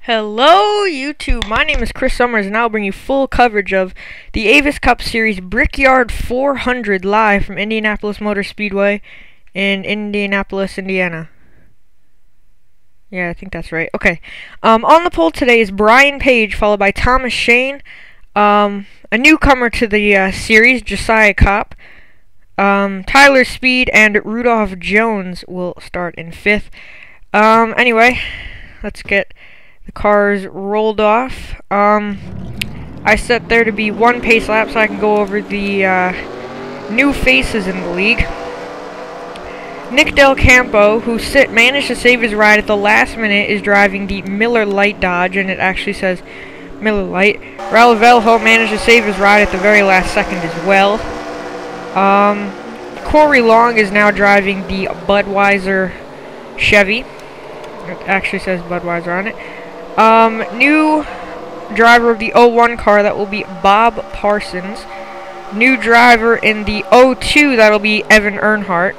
Hello YouTube, my name is Chris Summers and I'll bring you full coverage of the Avis Cup Series Brickyard 400 live from Indianapolis Motor Speedway in Indianapolis, Indiana. Yeah, I think that's right. Okay. On the pole today is Brian Page, followed by Thomas Shane. A newcomer to the series, Josiah Kopp. Tyler Speed and Rudolph Jones will start in 5th. Anyway, let's get the cars rolled off. I set there to be 1 pace lap so I can go over the new faces in the league. Nick Del Campo, who managed to save his ride at the last minute, is driving the Miller Lite Dodge, and it actually says Miller Lite. Raul Velho managed to save his ride at the very last second as well. Corey Long is now driving the Budweiser Chevy. It actually says Budweiser on it. New driver of the 01 car, that will be Bob Parsons. New driver in the 02, that'll be Evan Earnhardt.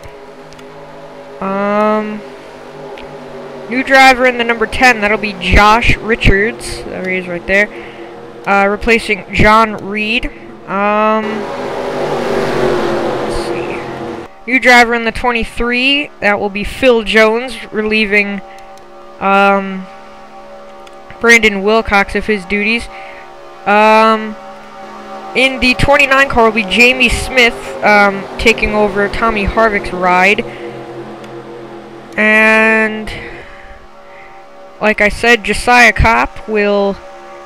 New driver in the number 10, that'll be Josh Richards. There he is right there. Replacing John Reed. Let's see. New driver in the 23, that will be Phil Jones, relieving Brandon Wilcox of his duties. In the 29 car will be Jamie Smith, taking over Tommy Harvick's ride. And like I said, Josiah Kopp will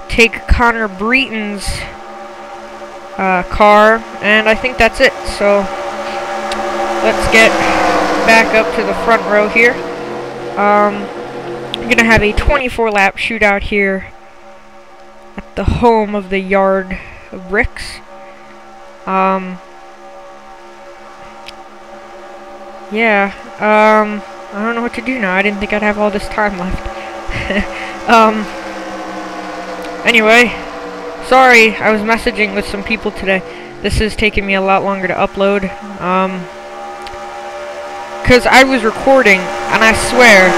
take Connor Breton's car, and I think that's it. So let's get back up to the front row here. I'm gonna have a 24-lap shootout here at the home of the Yard of Bricks. Yeah, I don't know what to do now. I didn't think I'd have all this time left. Anyway, sorry, I was messaging with some people today. This is taking me a lot longer to upload, because I was recording, and I swear,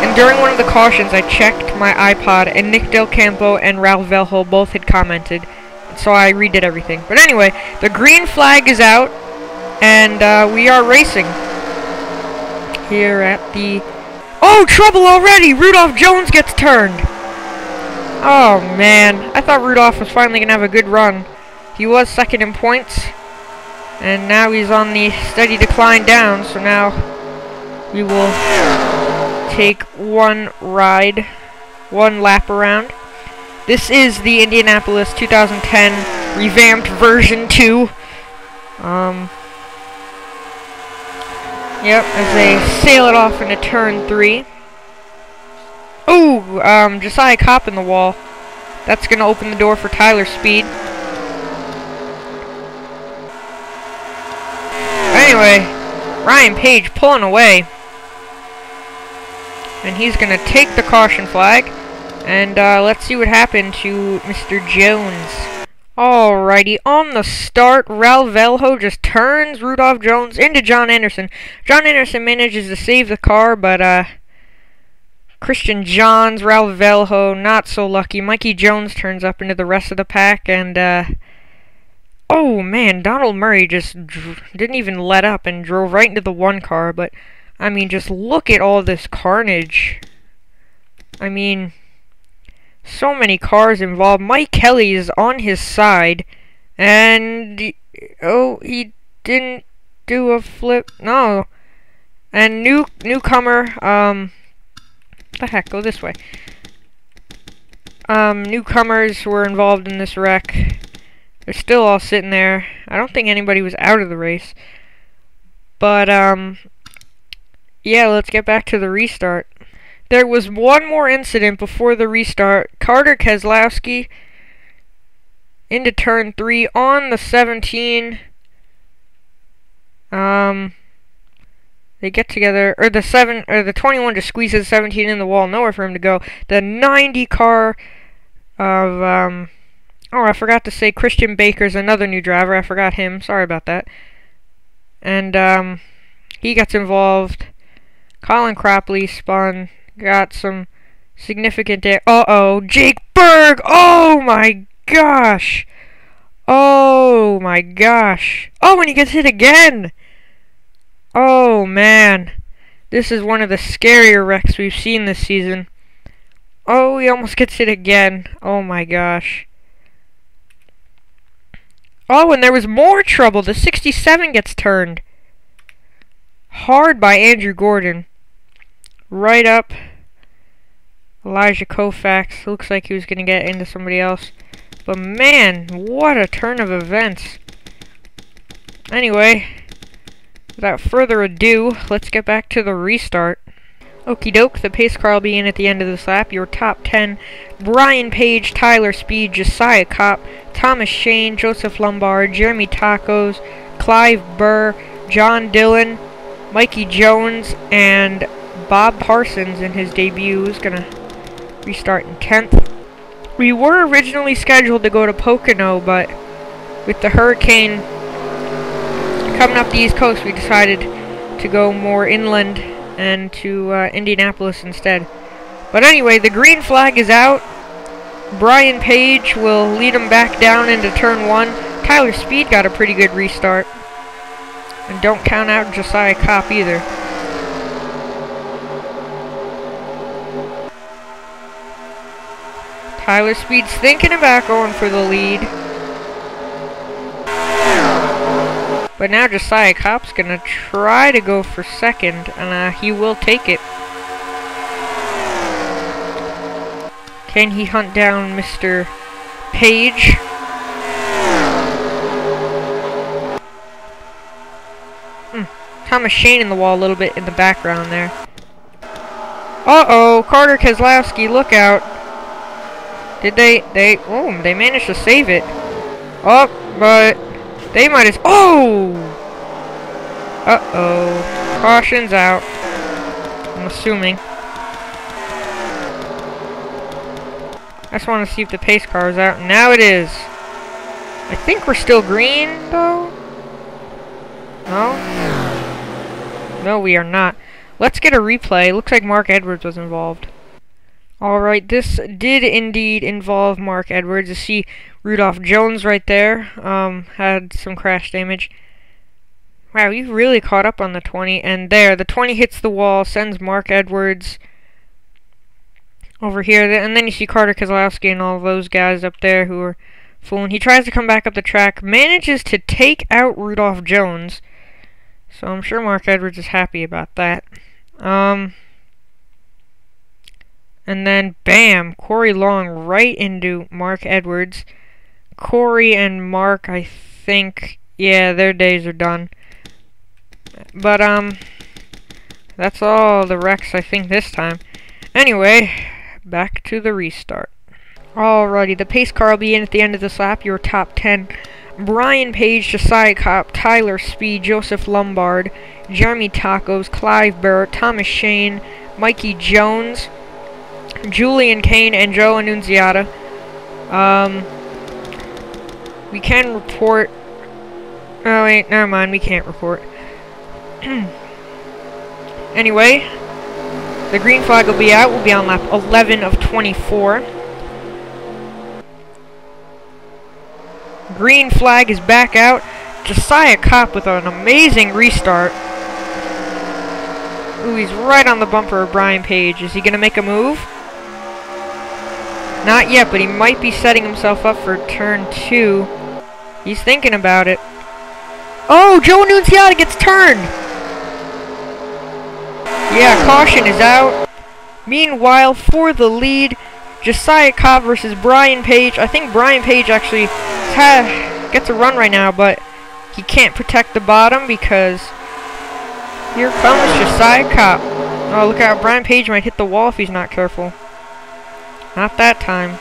and during one of the cautions, I checked my iPod, and Nick Del Campo and Raul Velho both had commented, so I redid everything. But anyway, the green flag is out, and we are racing here at the... Oh, trouble already! Rudolph Jones gets turned! Oh, man. I thought Rudolph was finally going to have a good run. He was second in points, and now he's on the steady decline down, so now we will take one lap around. This is the Indianapolis 2010 revamped version 2. Yep, as they sail it off into turn 3. Ooh, Josiah Kopp in the wall. That's gonna open the door for Tyler Speed. Anyway, Ryan Page pulling away. And he's gonna take the caution flag. And let's see what happened to Mr. Jones. Alrighty, on the start, Raul Velho just turns Rudolph Jones into John Anderson. John Anderson manages to save the car, but Christian Johns, Raul Velho, not so lucky. Mikey Jones turns up into the rest of the pack, and oh man, Donald Murray just didn't even let up and drove right into the 1 car. But I mean, just look at all this carnage. I mean, so many cars involved. Mike Kelly is on his side, and oh, he didn't do a flip. No, and newcomer. What the heck? Go this way. Newcomers were involved in this wreck. They're still all sitting there. I don't think anybody was out of the race. But yeah, let's get back to the restart. There was one more incident before the restart. Carter Keselowski into turn 3 on the 17. They get together, or the 21 just squeezes 17 in the wall, nowhere for him to go. The 90 car of oh, I forgot to say Christian Baker's another new driver. I forgot him. Sorry about that. And he gets involved. Colin Cropley spun. Got some Significant there. Uh-oh. Jake Berg! Oh my gosh! Oh my gosh. Oh, and he gets hit again! Oh man. This is one of the scarier wrecks we've seen this season. Oh, he almost gets hit again. Oh my gosh. Oh, and there was more trouble. The 67 gets turned. Hard by Andrew Gordon. Right up. Elijah Koufax. Looks like he was going to get into somebody else. But man, what a turn of events. Anyway, without further ado, let's get back to the restart. Okie doke, the pace car will be in at the end of this lap. Your top 10, Brian Page, Tyler Speed, Josiah Kopp, Thomas Shane, Joseph Lombard, Jeremy Tacos, Clive Burr, John Dillon, Mikey Jones, and Bob Parsons in his debut is going to restart in 10th. We were originally scheduled to go to Pocono, but with the hurricane coming up the East Coast, we decided to go more inland and to Indianapolis instead. But anyway, the green flag is out. Brian Page will lead him back down into turn 1. Tyler Speed got a pretty good restart. And don't count out Josiah Kopp either. Tyler Speed's thinking about going for the lead. But now Josiah Kopp's going to try to go for second, and he will take it. Can he hunt down Mr. Page? Thomas Shane in the wall a little bit in the background there. Uh-oh, Carter Keselowski, look out. Did they managed to save it. Oh, but they might as, oh! Uh-oh. Caution's out. I'm assuming. I just want to see if the pace car is out. Now it is. I think we're still green, though. No? No, we are not. Let's get a replay. Looks like Mark Edwards was involved. Alright, this did indeed involve Mark Edwards. You see Rudolph Jones right there. Had some crash damage. Wow, you really caught up on the 20. And there, the 20 hits the wall, sends Mark Edwards over here. And then you see Carter Keselowski and all those guys up there who are fooling. He tries to come back up the track. Manages to take out Rudolph Jones. So I'm sure Mark Edwards is happy about that. And then, bam, Corey Long right into Mark Edwards. Corey and Mark, I think, yeah, their days are done. But, that's all the wrecks, I think, this time. Anyway, back to the restart. Alrighty, the pace car will be in at the end of this lap. Your top 10, Brian Page, Josiah Kopp, Tyler Speed, Joseph Lombard, Jeremy Tacos, Clive Burr, Thomas Shane, Mikey Jones, Julian Kane, and Joe Annunziata. We can report. Oh wait, never mind. We can't report. Anyway, the green flag will be out. We'll be on lap 11 of 24. Green flag is back out. Josiah Kopp with an amazing restart. Ooh, he's right on the bumper of Brian Page. Is he gonna make a move? Not yet, but he might be setting himself up for turn 2. He's thinking about it. Oh, Joe Annunziata gets turned! Yeah, caution is out. Meanwhile, for the lead, Josiah Kopp versus Brian Page. I think Brian Page actually gets a run right now, but he can't protect the bottom because here comes Josiah Kopp. Oh, look out, Brian Page might hit the wall if he's not careful. Not that time.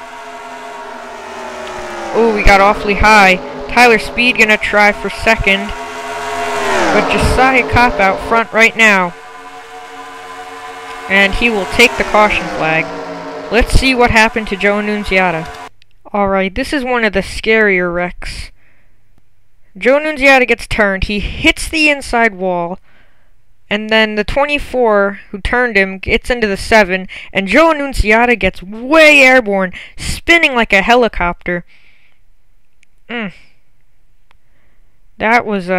Oh, we got awfully high. Tyler Speed gonna try for second. But Josiah Kopp out front right now. And he will take the caution flag. Let's see what happened to Joe Annunziata. Alright, this is one of the scarier wrecks. Joe Annunziata gets turned. He hits the inside wall. and then the 24 who turned him gets into the 7, and Joe Annunziata gets way airborne, spinning like a helicopter. That was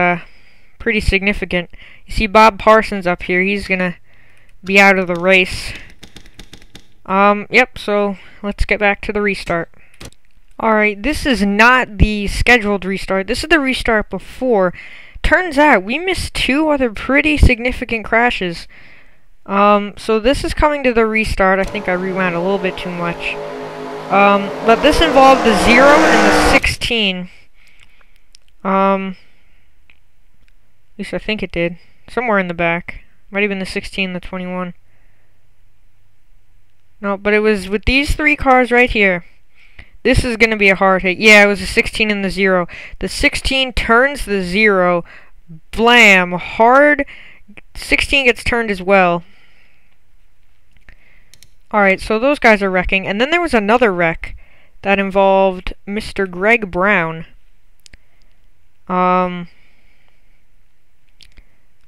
pretty significant. You see Bob Parsons up here. He's gonna be out of the race. Yep, so let's get back to the restart. Alright, this is not the scheduled restart. This is the restart before. Turns out we missed 2 other pretty significant crashes. So this is coming to the restart. I think I rewound a little bit too much. But this involved the 0 and the 16. At least I think it did. Somewhere in the back. Might have been the 16, the 21. No, but it was with these 3 cars right here. This is going to be a hard hit. Yeah, it was a 16 and the 0. The 16 turns the 0. Blam. Hard. 16 gets turned as well. Alright, so those guys are wrecking. And then there was another wreck that involved Mr. Greg Brown. I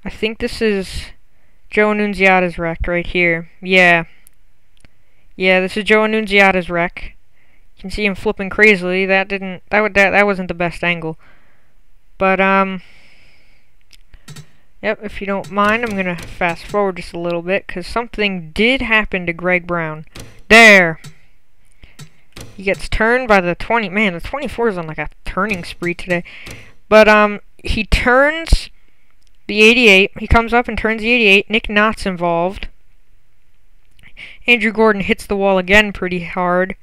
think this is Joe Annunziata's wreck right here. Yeah. Yeah, this is Joe Annunziata's wreck. You can see him flipping crazily. That wasn't the best angle. But yep, if you don't mind, I'm gonna fast forward just a little bit because something did happen to Greg Brown. There. He gets turned by the 20. Man, the 24 is on like a turning spree today. But he turns the 88. He comes up and turns the 88. Nick Knott's involved. Andrew Gordon hits the wall again pretty hard.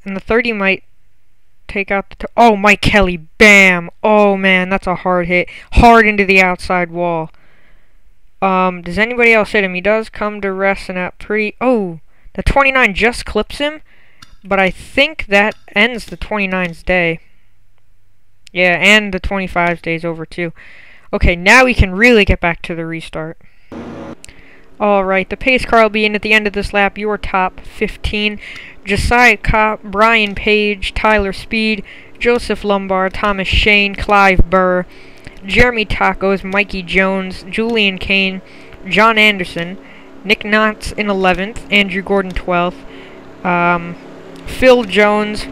And the 30 might take out the... Oh, Mike Kelly. Bam. Oh, man, that's a hard hit. Hard into the outside wall. Does anybody else hit him? He does come to rest in that pretty... Oh, the 29 just clips him. But I think that ends the 29's day. Yeah, and the 25's day is over, too. Okay, now we can really get back to the restart. Alright, the pace car will be in at the end of this lap. Your top 15. Josiah Kopp, Brian Page, Tyler Speed, Joseph Lombard, Thomas Shane, Clive Burr, Jeremy Tacos, Mikey Jones, Julian Kane, John Anderson, Nick Knotts in 11th, Andrew Gordon 12th, Phil Jones,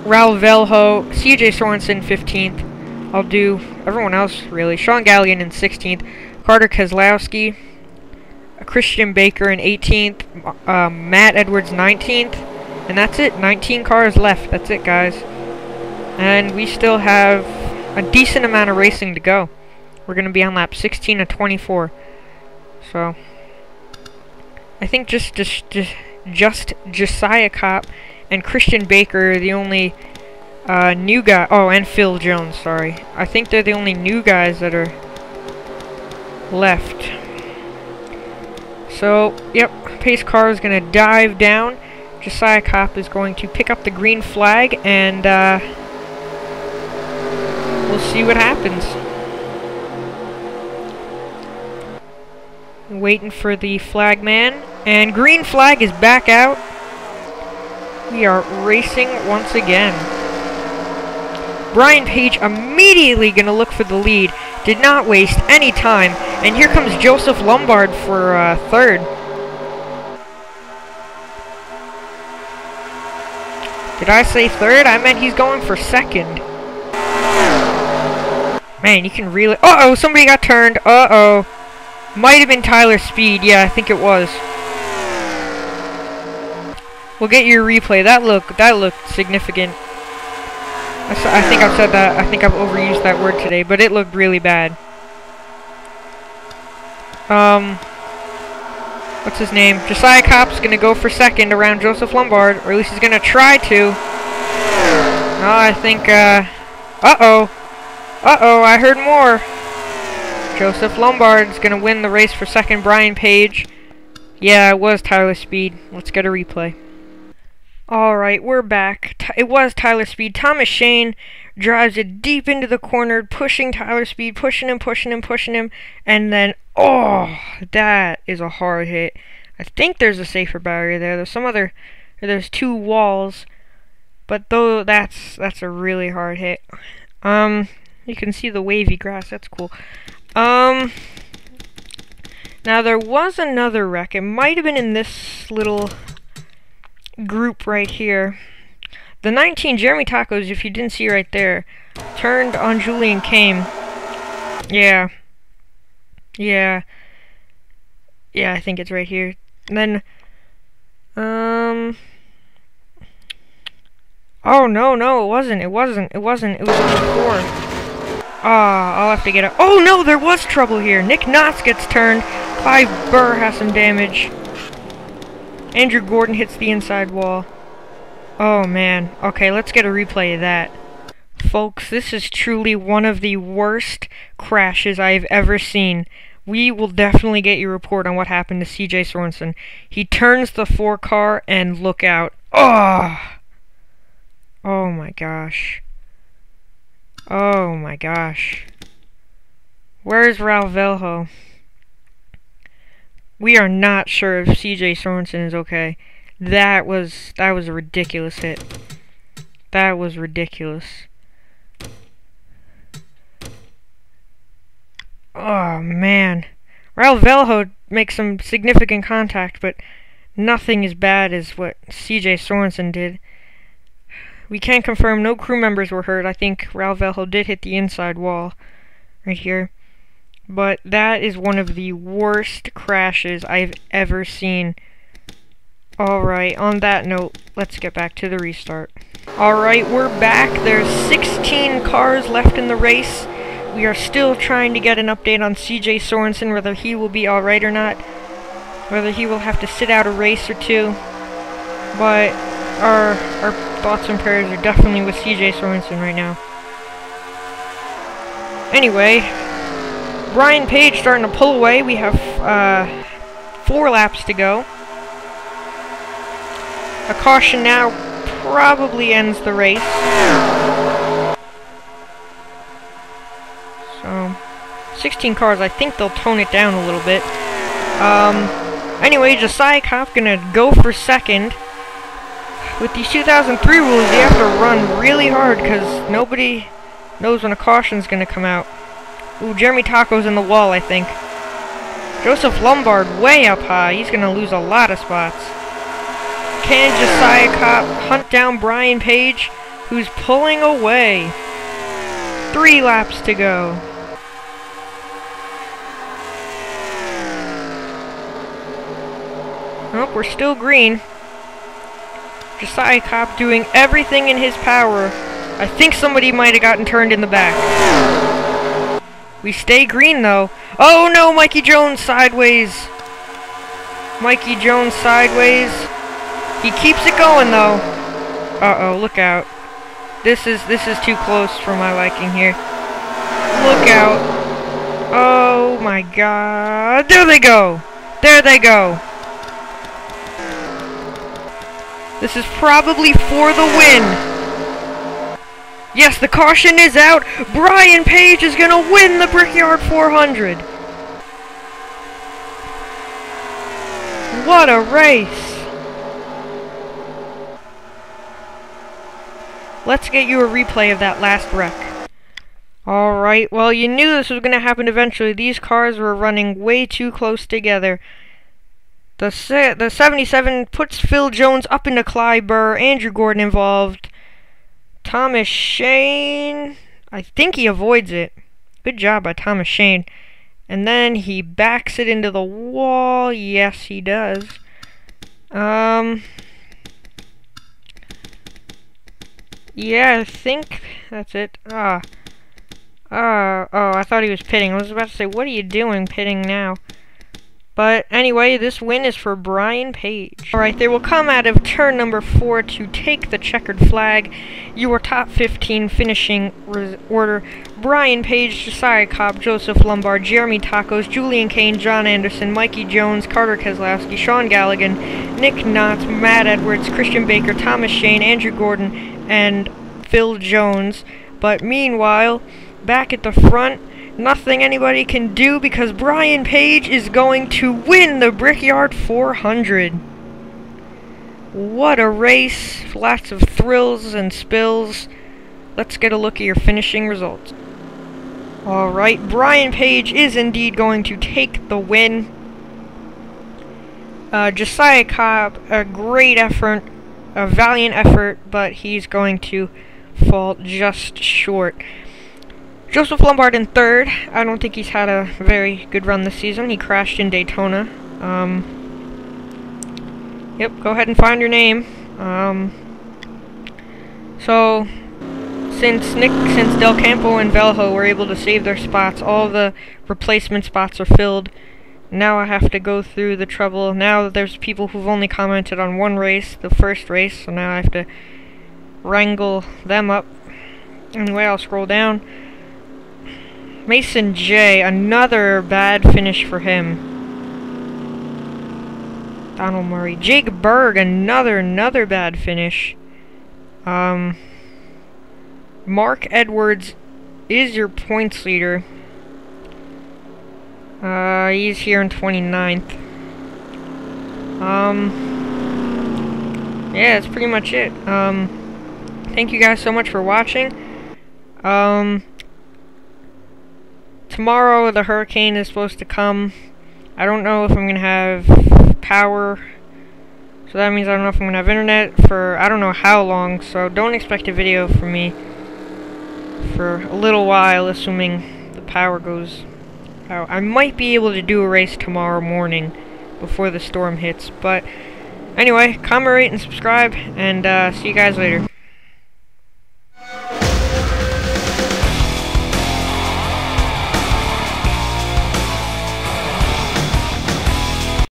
Raul Velho, CJ Sorensen 15th. I'll do everyone else really. Sean Galligan in 16th, Carter Keselowski, Christian Baker in 18th, Matt Edwards 19th, and that's it. 19 cars left. That's it, guys. And we still have a decent amount of racing to go. We're going to be on lap 16 of 24. So, I think just Josiah Kopp and Christian Baker are the only new guy. Oh, and Phil Jones, sorry. I think they're the only new guys that are left. So, yep, pace car is going to dive down. Josiah Kopp is going to pick up the green flag, and we'll see what happens. Waiting for the flag man, and green flag is back out. We are racing once again. Brian Page immediately going to look for the lead. Did not waste any time. And here comes Joseph Lombard for third. Did I say third? I meant he's going for second. Man, you can really... Uh-oh, somebody got turned. Uh-oh. Might have been Tyler Speed. Yeah, I think it was. We'll get your replay. That looked significant. I think I've said that. I think I've overused that word today, but it looked really bad. What's his name? Josiah Kopp's gonna go for second around Joseph Lombard, or at least he's gonna try to. Oh, I think, uh-oh. Uh-oh, I heard more. Joseph Lombard's gonna win the race for second. Brian Page. Yeah, it was Tyler Speed. Let's get a replay. Alright, we're back. It was Tyler Speed. Thomas Shane drives it deep into the corner, pushing Tyler Speed, pushing him, and then, oh, that is a hard hit. I think there's a safer barrier there. There's 2 walls, but though that's a really hard hit. You can see the wavy grass. That's cool. Now there was another wreck. It might have been in this little group right here. The 19 Jeremy Tacos, if you didn't see right there, turned on Julian Kane. Yeah. Yeah, I think it's right here. And then, oh, no, it wasn't. It was over 4. Ah, I'll have to get it. Oh, no, there was trouble here. Nick Knotts gets turned. Clive Burr has some damage. Andrew Gordon hits the inside wall. Oh, man. Okay, let's get a replay of that. Folks, this is truly one of the worst crashes I've ever seen. We will definitely get your report on what happened to CJ Sorensen. He turns the 4 car and look out. Oh! Oh my gosh. Oh my gosh. Where's Ralph Velho? We are not sure if CJ Sorensen is okay. That was a ridiculous hit. That was ridiculous. Oh man. Ralph Velho makes some significant contact, but nothing as bad as what CJ Sorensen did. We can't confirm no crew members were hurt. I think Ralph Velho did hit the inside wall right here. But that is one of the worst crashes I've ever seen. Alright, on that note, let's get back to the restart. Alright, we're back. There's 16 cars left in the race. We are still trying to get an update on CJ Sorensen, whether he will be alright or not. Whether he will have to sit out a race or two. But our thoughts and prayers are definitely with CJ Sorensen right now. Anyway, Brian Page starting to pull away. We have 4 laps to go. A caution now probably ends the race. So, 16 cars, I think they'll tone it down a little bit. Anyway, Josiah Kopp gonna go for second. With these 2003 rules, you have to run really hard because nobody knows when a caution's gonna come out. Ooh, Jeremy Taco's in the wall, I think. Joseph Lombard way up high. He's gonna lose a lot of spots. Can Josiah Kopp hunt down Brian Page, who's pulling away? 3 laps to go. Nope, we're still green. Josiah Kopp doing everything in his power. I think somebody might have gotten turned in the back. We stay green though. Oh no, Mikey Jones sideways. Mikey Jones sideways. He keeps it going though. Uh-oh, look out. This is too close for my liking here. Look out. Oh my god. There they go. There they go. This is probably for the win. Yes, the caution is out. Brian Page is gonna win the Brickyard 400. What a race. Let's get you a replay of that last wreck. Alright, well, you knew this was gonna happen eventually. These cars were running way too close together. The 77 puts Phil Jones up into Clive Burr. Andrew Gordon involved. Thomas Shane, I think he avoids it. Good job by Thomas Shane. And then he backs it into the wall. Yes, he does. Yeah, I think that's it. Oh, I thought he was pitting. I was about to say, what are you doing pitting now? But anyway, this win is for Brian Page. Alright, they will come out of turn number 4 to take the checkered flag. Your top 15 finishing order: Brian Page, Josiah Kopp, Joseph Lombard, Jeremy Tacos, Julian Kane, John Anderson, Mikey Jones, Carter Keselowski, Sean Galligan, Nick Knotts, Matt Edwards, Christian Baker, Thomas Shane, Andrew Gordon, and Phil Jones. But meanwhile, back at the front, nothing anybody can do because Brian Page is going to win the Brickyard 400. What a race. Lots of thrills and spills. Let's get a look at your finishing results. Alright, Brian Page is indeed going to take the win. Josiah Cobb, a great effort, a valiant effort, but he's going to fall just short. Joseph Lombard in third. I don't think he's had a very good run this season. He crashed in Daytona. Yep, go ahead and find your name. So, since Del Campo and Velho were able to save their spots, all the replacement spots are filled. Now I have to go through the trouble. Now there's people who've only commented on one race, the first race, so now I have to wrangle them up. Anyway, I'll scroll down. Mason J, another bad finish for him. Donald Murray. Jake Berg, another bad finish. Mark Edwards is your points leader. He's here in 29th. Yeah, that's pretty much it. Thank you guys so much for watching. Tomorrow the hurricane is supposed to come. I don't know if I'm gonna have power, so that means I don't know if I'm gonna have internet for I don't know how long, so don't expect a video from me for a little while, assuming the power goes out. I might be able to do a race tomorrow morning before the storm hits, but anyway, comment, rate, and subscribe, and see you guys later.